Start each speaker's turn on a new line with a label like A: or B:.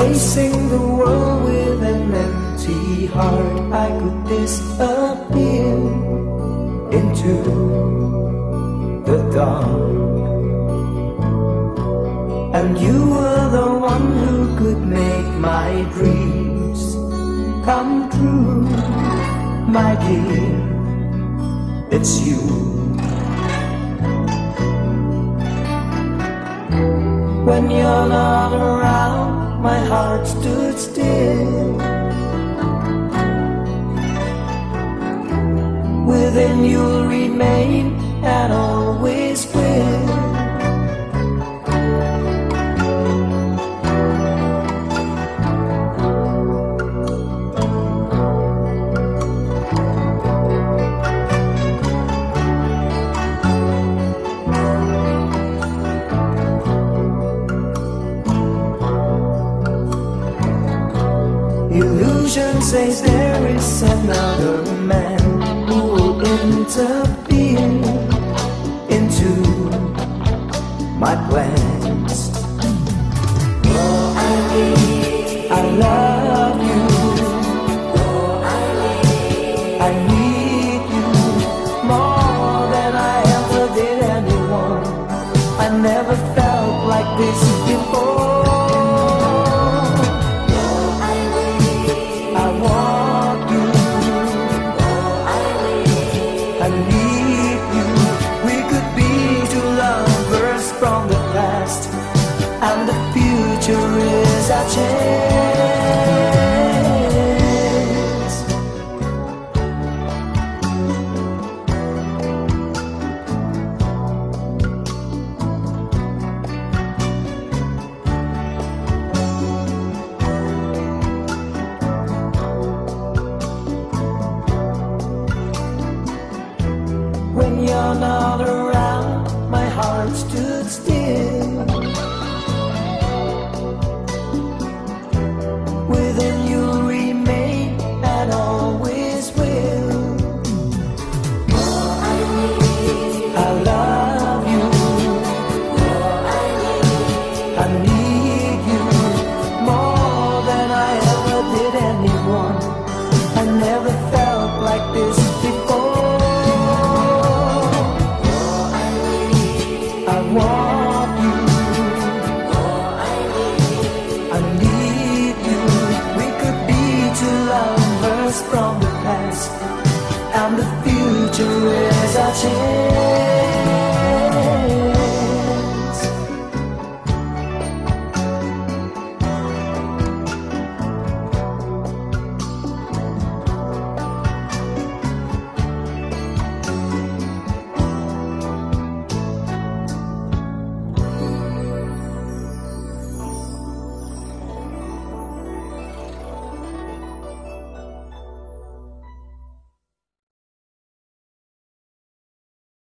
A: Facing the world with an empty heart, I could disappear into the dark. And you were the one who could make my dreams come true, my dear, it's you. When you're not around, my heart stood still. Within you'll remain and always will. Illusion says there is another man who will interfere into my plans. Oh, I love you. Oh, I need you more than I ever did anyone. I never felt like this before. And the future is our chance. When you're not around, my heart stood still. Within you'll remain and always will. I love you. I need you more than I ever did anyone. I never felt like this before. I want you. I need you. Lovers from the past, and the future is our chance.